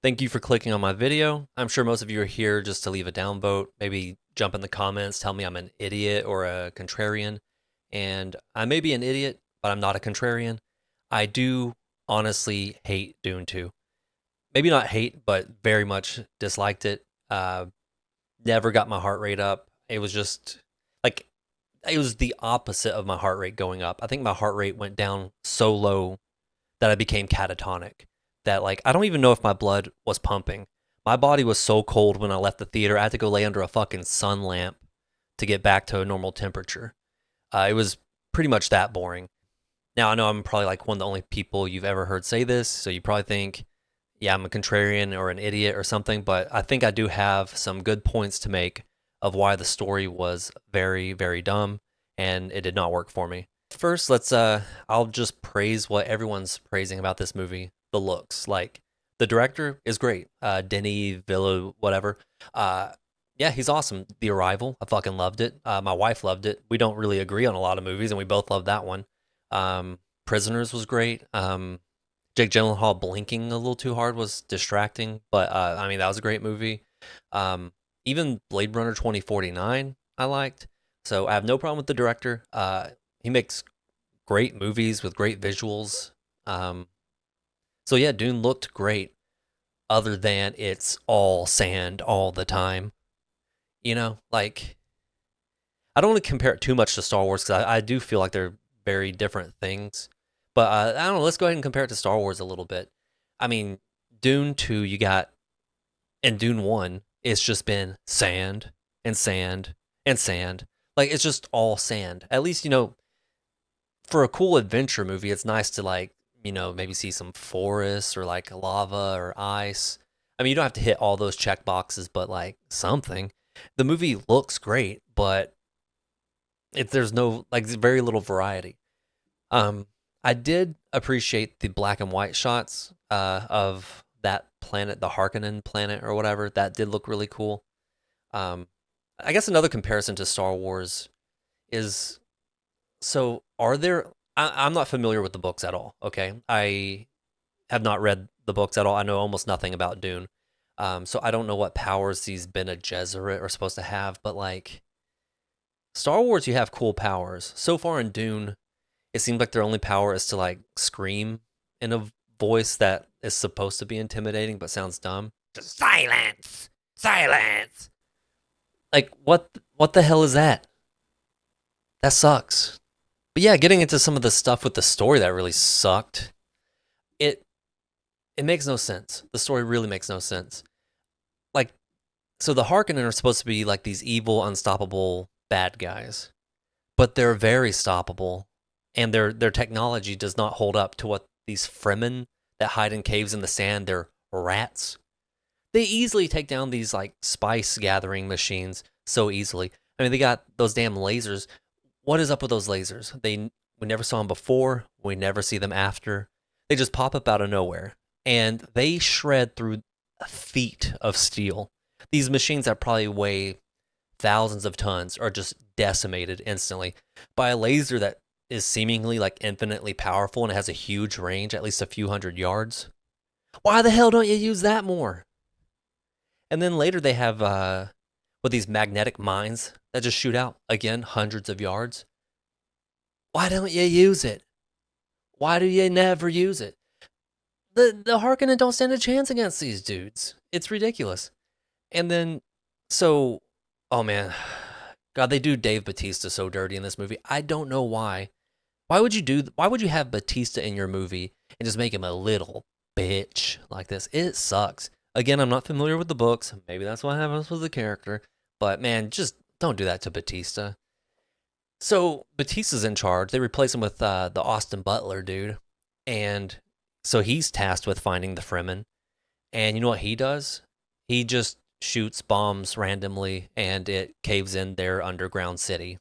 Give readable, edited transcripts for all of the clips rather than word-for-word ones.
Thank you for clicking on my video. I'm sure most of you are here just to leave a downvote, maybe jump in the comments, tell me I'm an idiot or a contrarian. And I may be an idiot, but I'm not a contrarian. I do honestly hate Dune 2. Maybe not hate, but very much disliked it. Never got my heart rate up. It was just like, it was the opposite of my heart rate going up. I think my heart rate went down so low that I became catatonic. That like I don't even know if my blood was pumping. My body was so cold when I left the theater. I had to go lay under a fucking sun lamp to get back to a normal temperature. It was pretty much that boring. Now I know I'm probably like one of the only people you've ever heard say this, so you probably think, yeah, I'm a contrarian or an idiot or something. But I think I do have some good points to make of why the story was very, very dumb and it did not work for me. First, I'll just praise what everyone's praising about this movie, the looks. Like the director is great. Denis Villeneuve, whatever. Yeah, he's awesome. The Arrival, I fucking loved it. My wife loved it. We don't really agree on a lot of movies and we both loved that one. Prisoners was great. Jake Gyllenhaal blinking a little too hard was distracting, but I mean that was a great movie. Even Blade Runner 2049 I liked. So I have no problem with the director. He makes great movies with great visuals. So yeah, Dune looked great, other than it's all sand all the time. Like I don't want to compare it too much to Star Wars because I do feel like they're very different things. But I don't know. Let's go ahead and compare it to Star Wars a little bit. I mean, Dune 2, you got, and Dune 1, it's just been sand and sand and sand. Like it's just all sand. At least for a cool adventure movie, it's nice to maybe see some forests or like lava or ice. I mean, you don't have to hit all those check boxes, but like something. The movie looks great, but there's no like very little variety. I did appreciate the black and white shots of that planet, the Harkonnen planet or whatever. That did look really cool. I guess another comparison to Star Wars is so are there I'm not familiar with the books at all, okay? I have not read the books at all. I know almost nothing about Dune. So I don't know what powers these Bene Gesserit are supposed to have, but like Star Wars, you have cool powers. So far in Dune, it seems like their only power is to like scream in a voice that is supposed to be intimidating but sounds dumb. Just silence, silence. Like what the hell is that? That sucks. But yeah, getting into some of the stuff with the story that really sucked. It it makes no sense. The story really makes no sense. Like so the Harkonnen are supposed to be like these evil, unstoppable bad guys, but they're very stoppable, and their technology does not hold up to what these Fremen that hide in caves in the sand. They're rats. They easily take down these like spice gathering machines so easily. I mean, they got those damn lasers. What is up with those lasers? We never saw them before. We never see them after. They just pop up out of nowhere, and they shred through feet of steel. These machines that probably weigh thousands of tons are just decimated instantly by a laser that is seemingly like infinitely powerful and has a huge range, at least a few hundred yards. Why the hell don't you use that more? And then later they have with these magnetic mines that just shoot out again hundreds of yards. Why don't you use it? Why do you never use it? The Harkonnen don't stand a chance against these dudes. It's ridiculous. And then so oh man, God, they do Dave Bautista so dirty in this movie. I don't know why. Why would you have Bautista in your movie and just make him a little bitch like this? It sucks. Again, I'm not familiar with the books. Maybe that's why I happens with the character. But man, just don't do that to Bautista. So Bautista's in charge. They replace him with the Austin Butler dude, and so he's tasked with finding the Fremen. And you know what he does? He just shoots bombs randomly, and it caves in their underground city.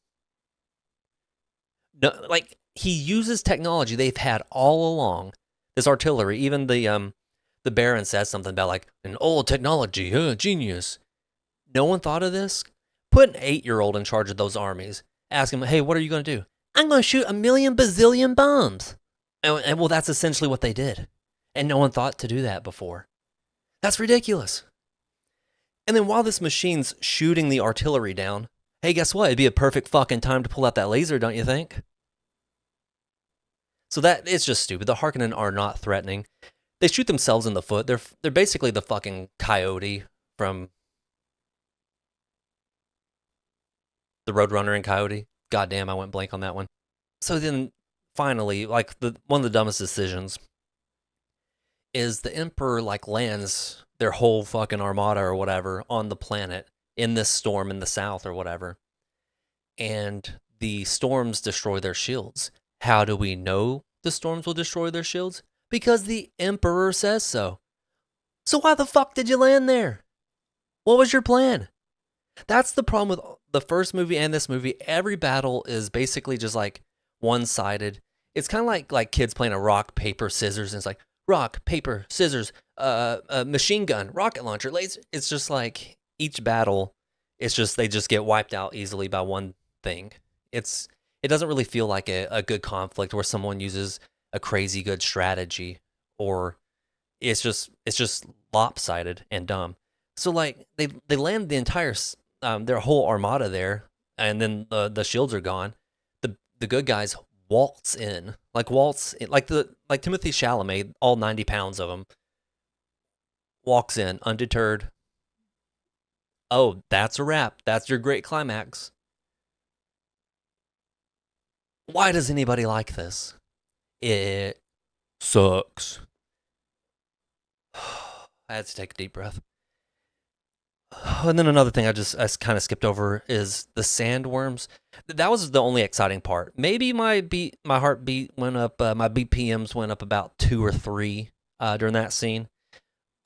No, like he uses technology they've had all along. This artillery, even the Baron says something about like an old technology, genius. No one thought of this. Put an 8-year-old in charge of those armies. Ask him, hey, what are you going to do? I'm going to shoot a million bazillion bombs. And well, that's essentially what they did. And no one thought to do that before. That's ridiculous. And then while this machine's shooting the artillery down, hey, guess what? It'd be a perfect fucking time to pull out that laser, don't you think? So that it's just stupid. The Harkonnen are not threatening. They shoot themselves in the foot. They're basically the fucking coyote from the Roadrunner and Coyote. Goddamn, I went blank on that one. So then finally, like the one of the dumbest decisions is the Emperor like lands their whole fucking armada or whatever on the planet in this storm in the south or whatever. And the storms destroy their shields. How do we know the storms will destroy their shields? Because the Emperor says so. So why the fuck did you land there? What was your plan? That's the problem with the first movie and this movie. Every battle is basically just like one-sided. It's kind of like kids playing a rock, paper, scissors, and it's like rock, paper, scissors, machine gun, rocket launcher, laser. It's just like each battle, it's just they just get wiped out easily by one thing. It doesn't really feel like a good conflict where someone uses a crazy good strategy, or it's just lopsided and dumb. So like they land the entire their whole armada there, and then the shields are gone. The good guys waltz in, like Timothy Chalamet, all 90 pounds of him, walks in undeterred. Oh, that's a wrap. That's your great climax. Why does anybody like this? It sucks. I had to take a deep breath. And then another thing I kind of skipped over is the sandworms. That was the only exciting part. Maybe my heartbeat went up, my BPMs went up about 2 or 3 during that scene.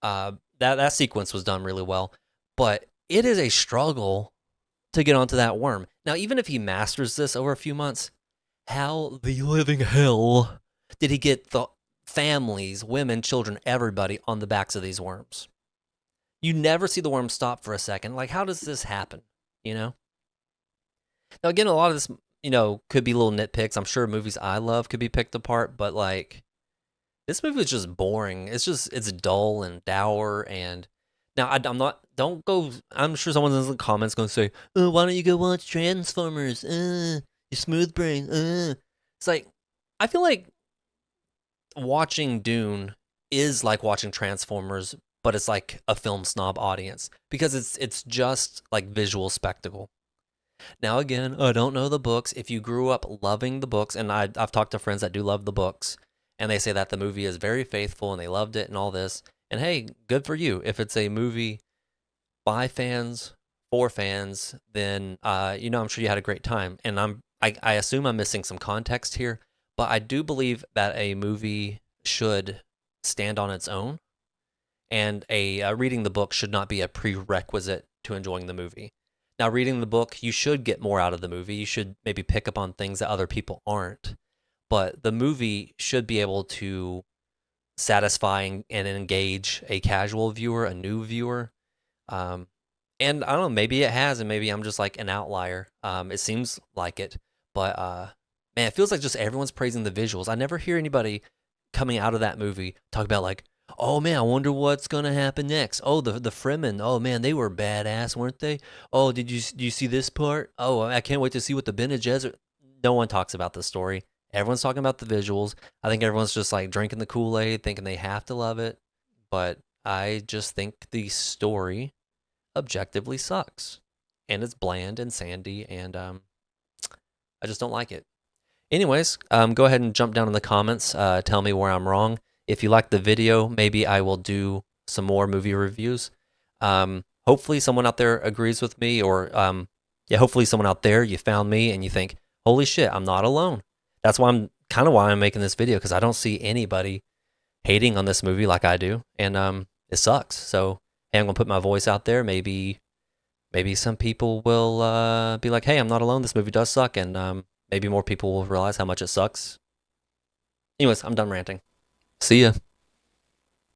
That sequence was done really well, but it is a struggle to get onto that worm. Now, even if he masters this over a few months, how the living hell did he get the families, women, children, everybody on the backs of these worms? You never see the worm stop for a second. Like, how does this happen? You know? Now, again, a lot of this, could be little nitpicks. I'm sure movies I love could be picked apart, but like, this movie is just boring. It's dull and dour. And now I'm sure someone in the comments going to say, oh, why don't you go watch Transformers? You smooth brain. It's like, I feel like watching Dune is like watching Transformers, but it's like a film snob audience because it's just like visual spectacle. Now again, I don't know the books. If you grew up loving the books, and I've talked to friends that do love the books, and they say that the movie is very faithful and they loved it and all this. And hey, good for you. If it's a movie by fans for fans, then I'm sure you had a great time. And I assume I'm missing some context here, but I do believe that a movie should stand on its own, and reading the book should not be a prerequisite to enjoying the movie. Now, reading the book, you should get more out of the movie. You should maybe pick up on things that other people aren't. But the movie should be able to satisfy and engage a casual viewer, a new viewer. And I don't know, maybe it has, and maybe I'm just like an outlier. It seems like it. But man, it feels like just everyone's praising the visuals. I never hear anybody coming out of that movie talk about like, oh man, I wonder what's gonna happen next. Oh, the Fremen. Oh man, they were badass, weren't they? Oh, do you see this part? Oh, I can't wait to see what the Bene Gesserit. No one talks about the story. Everyone's talking about the visuals. I think everyone's just like drinking the Kool-Aid, thinking they have to love it. But I just think the story objectively sucks, and it's bland and sandy, and I just don't like it. Anyways, go ahead and jump down in the comments. Tell me where I'm wrong. If you like the video, maybe I will do some more movie reviews. Hopefully someone out there agrees with me, or hopefully someone out there, you found me and you think, holy shit, I'm not alone. That's why I'm making this video, because I don't see anybody hating on this movie like I do, and it sucks. So hey, I'm gonna put my voice out there. Maybe some people will be like, hey, I'm not alone. This movie does suck, and maybe more people will realize how much it sucks. Anyways, I'm done ranting. See ya.